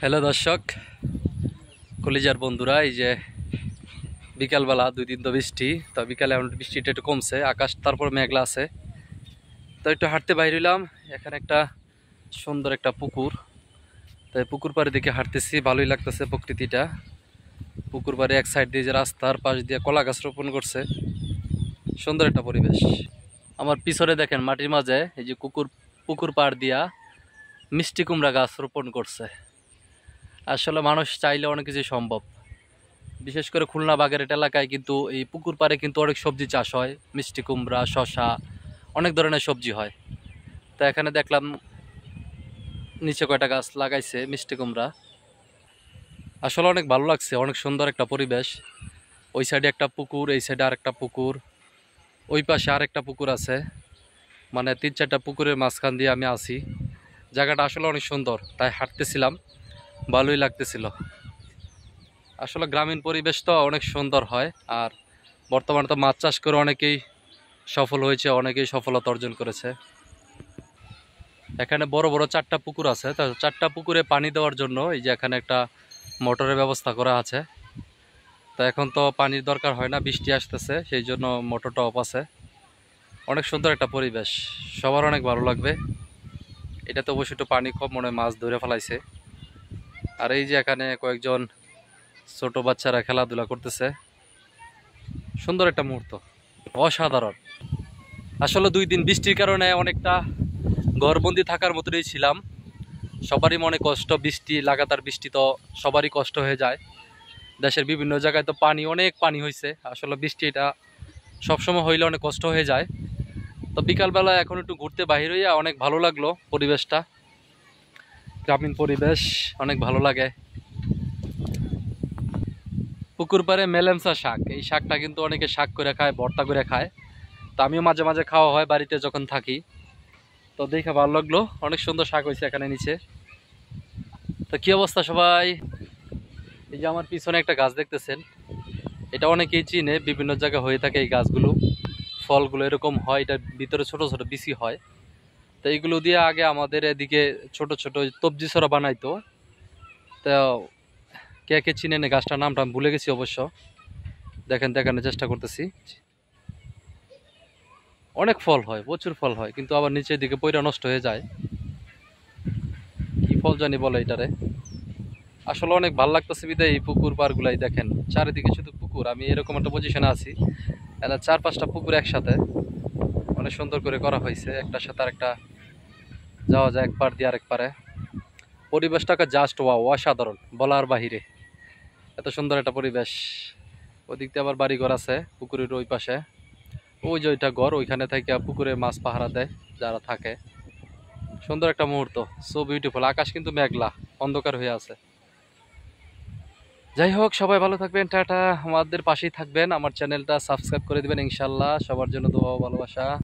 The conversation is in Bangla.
হ্যালো দর্শক, কলিজার বন্ধুরা, এই যে বিকালবেলা 2 দিন তো বৃষ্টি, তো বিকালে এখন বৃষ্টিটা একটু কমছে, আকাশ তারপর মেঘলা আছে। তো একটু হাঁটতে বাইর হইলাম। এখানে একটা সুন্দর একটা পুকুর, তাই পুকুর পাড়ে দিকে হাঁটতেছি, ভালোই লাগতেছে প্রকৃতিটা। পুকুর পাড়ে এক সাইড দিয়ে যে রাস্তার পাশ দিয়ে কলা গাছ রোপণ করছে, সুন্দর একটা পরিবেশ। আমার পিছনে দেখেন মাটির মাঝে এই যে পুকুর পাড় দিয়া মিষ্টি কুমড়া গাছ রোপণ করছে। আসলে মানুষ চাইলে অনেক কিছু সম্ভব। বিশেষ করে খুলনা বাগেরহাট এলাকায় কিন্তু এই পুকুর পাড়ে কিন্তু অনেক সবজি চাষ হয়, মিষ্টি কুমড়া, শসা, অনেক ধরনের সবজি হয়। তো এখানে দেখলাম নিচে কয়টা গাছ লাগাইছে মিষ্টি কুমড়া। আসলে অনেক ভালো লাগছে, অনেক সুন্দর একটা পরিবেশ। ওই সাইডে একটা পুকুর, এই সাইডে আরেকটা পুকুর, ওই পাশে আরেকটা পুকুর আছে, মানে 3-4টা পুকুরের মাঝখান দিয়ে আমি আছি। জায়গাটা আসলে অনেক সুন্দর, তাই হাঁটতেছিলাম, ভালোই লাগতেছিল। আসলে গ্রামীণ পরিবেশ তো অনেক সুন্দর হয়। আর বর্তমানে তো মাছ চাষ করে অনেকেই সফল হয়েছে, অনেকেই সফলতা অর্জন করেছে। এখানে বড় বড় 4টা পুকুর আছে, তো 4টা পুকুরে পানি দেওয়ার জন্য এই যে এখানে একটা মোটরের ব্যবস্থা করা আছে। তো এখন তো পানির দরকার হয় না, বৃষ্টি আসতেছে, সেই জন্য মোটরটা অফ আছে। অনেক সুন্দর একটা পরিবেশ, সবার অনেক ভালো লাগবে। এটা তো অবশ্যই একটু পানি কম, মনে হয় মাছ ধরে ফেলাইছে। আর এই যে এখানে কয়েকজন ছোট বাচ্চারা খেলাধুলা করতেছে, সুন্দর একটা মুহূর্ত, অসাধারণ। আসলে 2 দিন বৃষ্টির কারণে অনেকটা ঘরবন্দি থাকার মতোই ছিলাম। সবারই মনে কষ্ট, বৃষ্টি, লাগাতার বৃষ্টি তো সবারই কষ্ট হয়ে যায়। দেশের বিভিন্ন জায়গায় তো অনেক পানি হয়েছে। আসলে বৃষ্টি এটা সবসময় হইলে অনেক কষ্ট হয়ে যায়। তো বিকালবেলা এখন একটু ঘুরতে বাহির হইয়া অনেক ভালো লাগলো পরিবেশটা, গ্রামীণ পরিবেশ অনেক ভালো লাগে। পুকুর পাড়ে মেলেমসা শাক, এই শাকটা কিন্তু অনেকে শাক করে খায়, ভর্তা করে খায়। তো আমিও মাঝে মাঝে খাওয়া হয় বাড়িতে যখন থাকি। তো দেখে ভালো লাগলো, অনেক সুন্দর শাক হয়েছে এখানে নিচে। তো কি অবস্থা সবাই? এই যে আমার পিছনে একটা গাছ দেখতেছেন, এটা অনেকেই চিনে, বিভিন্ন জায়গায় হয়ে থাকে এই গাছগুলো। ফলগুলো এরকম হয়, এটার ভিতরে ছোট ছোট বিচি হয়। তো এইগুলো দিয়ে আগে আমাদের এদিকে ছোট ছোট তবজি ছড়া বানাইতো। তো কে কে চিনেন এই গাছটার নামটা আমি ভুলে গেছি অবশ্য। দেখেন, দেখানোর চেষ্টা করতেছি। অনেক ফল হয়, প্রচুর ফল হয়, কিন্তু আবার নিচের দিকে পইরা নষ্ট হয়ে যায়। কি ফল জানি বলে এটারে। আসলে অনেক ভালো লাগতেছে বিদায় এই পুকুর পাড় গুলাই দেখেন, চারিদিকে শুধু পুকুর। আমি এরকম একটা পজিশনে আছি, এটা 4-5টা পুকুর একসাথে অনেক সুন্দর করে করা হয়েছে, একটার সাথে আরেকটা যাওয়া যায় এক পার দিয়ে আরেক পারে। পরিবেশটাকে জাস্ট ওয়াও, অসাধারণ, বলার বাহিরে। এত সুন্দর একটা পরিবেশ। ওদিক দিয়ে আবার বাড়িঘর আছে পুকুরের ওই পাশে। ওই যে ওইটা ঘর, ওইখানে থেকে পুকুরে মাছ পাহারা দেয় যারা থাকে। সুন্দর একটা মুহূর্ত, সো বিউটিফুল। আকাশ কিন্তু মেঘলা, অন্ধকার হয়ে আছে। যাই হোক, সবাই ভালো থাকবেন, টাটা। আমাদের পাশেই থাকবেন, আমার চ্যানেলটা সাবস্ক্রাইব করে দিবেন ইনশাল্লাহ। সবার জন্য দোয়া ও ভালোবাসা।